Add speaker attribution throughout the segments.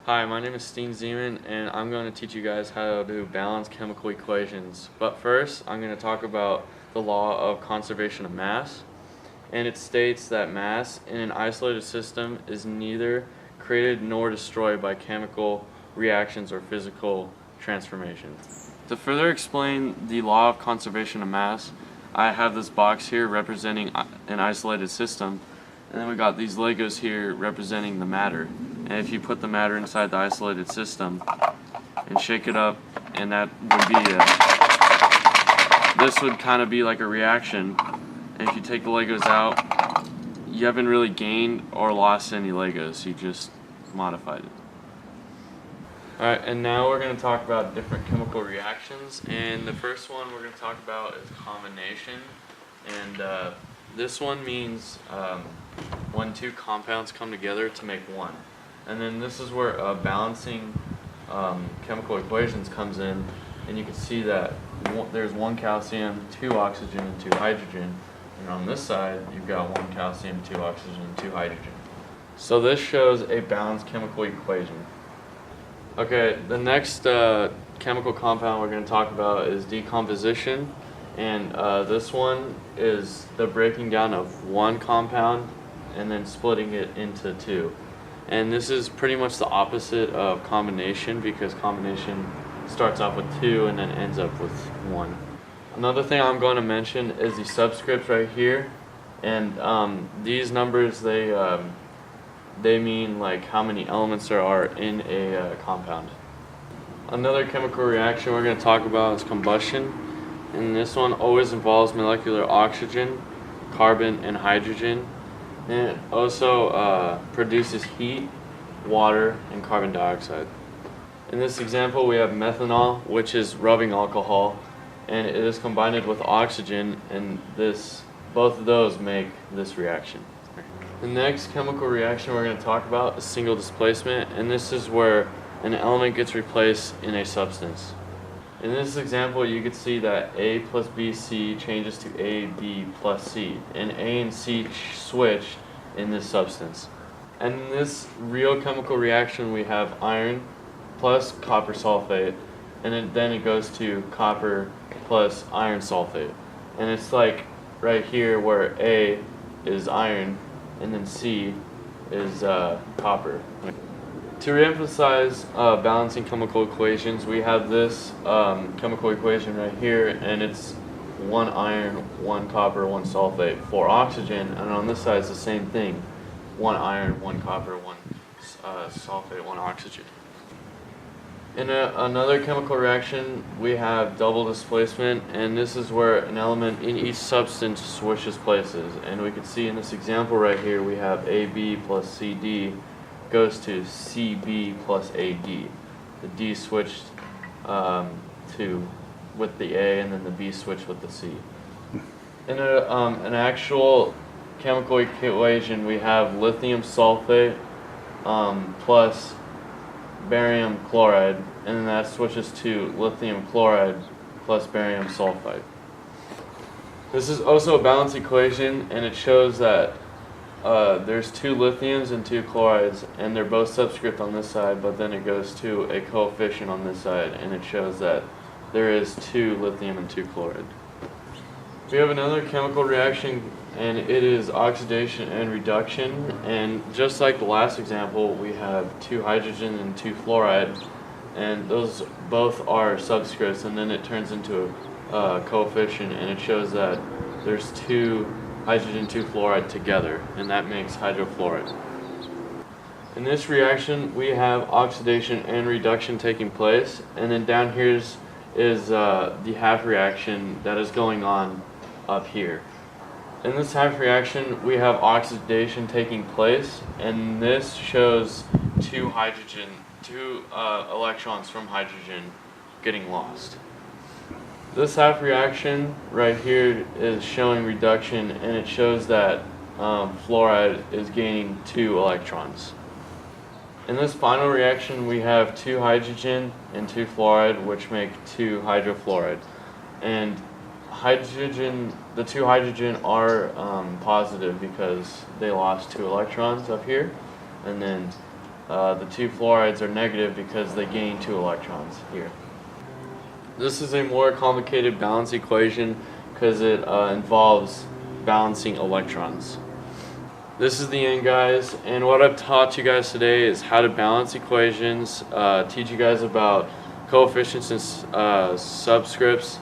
Speaker 1: Hi, my name is Steen Zeman, and I'm going to teach you guys how to balance chemical equations. But first, I'm going to talk about the law of conservation of mass. And it states that mass in an isolated system is neither created nor destroyed by chemical reactions or physical transformations. To further explain the law of conservation of mass, I have this box here representing an isolated system, and then we got these Legos here representing the matter. And if you put the matter inside the isolated system and shake it up, and that would be this would kind of be like a reaction. And if you take the Legos out, you haven't really gained or lost any Legos, you just modified it. Alright, and now we're going to talk about different chemical reactions, and the first one we're going to talk about is combination. And this one means when two compounds come together to make one. And then this is where balancing chemical equations comes in, and you can see that there's one calcium, two oxygen, and two hydrogen. And on this side, you've got one calcium, two oxygen, and two hydrogen. So this shows a balanced chemical equation. Okay, the next chemical compound we're going to talk about is decomposition. And this one is the breaking down of one compound and then splitting it into two. And this is pretty much the opposite of combination, because combination starts off with two and then ends up with one. Another thing I'm going to mention is the subscripts right here, and these numbers, they mean like how many elements there are in a compound. Another chemical reaction we're going to talk about is combustion, and this one always involves molecular oxygen, carbon, and hydrogen. And it also produces heat, water, and carbon dioxide. In this example, we have methanol, which is rubbing alcohol, and it is combined with oxygen, and both of those make this reaction. The next chemical reaction we're going to talk about is single displacement, and this is where an element gets replaced in a substance. In this example, you could see that A plus BC changes to AB plus C, and A and C switch in this substance. And in this real chemical reaction, we have iron plus copper sulfate, and then it goes to copper plus iron sulfate. And it's like right here where A is iron and then C is copper. To reemphasize balancing chemical equations, we have this chemical equation right here, and it's one iron, one copper, one sulfate for oxygen, and on this side it's the same thing, one iron, one copper, one sulfate, one oxygen. In another chemical reaction, we have double displacement, and this is where an element in each substance switches places. And we can see in this example right here, we have AB plus CD goes to CB plus AD. The D switched with the A, and then the B switched with the C. In an actual chemical equation, we have lithium sulfate plus barium chloride, and then that switches to lithium chloride plus barium sulfide. This is also a balanced equation, and it shows that there's two lithiums and two chlorides, and they're both subscript on this side, but then it goes to a coefficient on this side, and it shows that there is two lithium and two chloride. We have another chemical reaction, and it is oxidation and reduction. And just like the last example, we have two hydrogen and two fluoride, and those both are subscripts, and then it turns into a coefficient, and it shows that there's two hydrogen, two fluoride together, and that makes hydrofluoride. In this reaction, we have oxidation and reduction taking place, and then down here is the half reaction that is going on up here. In this half reaction, we have oxidation taking place, and this shows two electrons from hydrogen getting lost. This half reaction right here is showing reduction, and it shows that fluoride is gaining two electrons. In this final reaction, we have two hydrogen and two fluoride, which make two hydrofluoride. And the two hydrogen are positive because they lost two electrons up here, and then the two fluorides are negative because they gain 2 electrons here. This is a more complicated balance equation because it involves balancing electrons. This is the end, guys, and what I've taught you guys today is how to balance equations, teach you guys about coefficients and subscripts,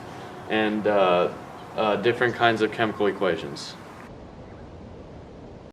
Speaker 1: and different kinds of chemical equations.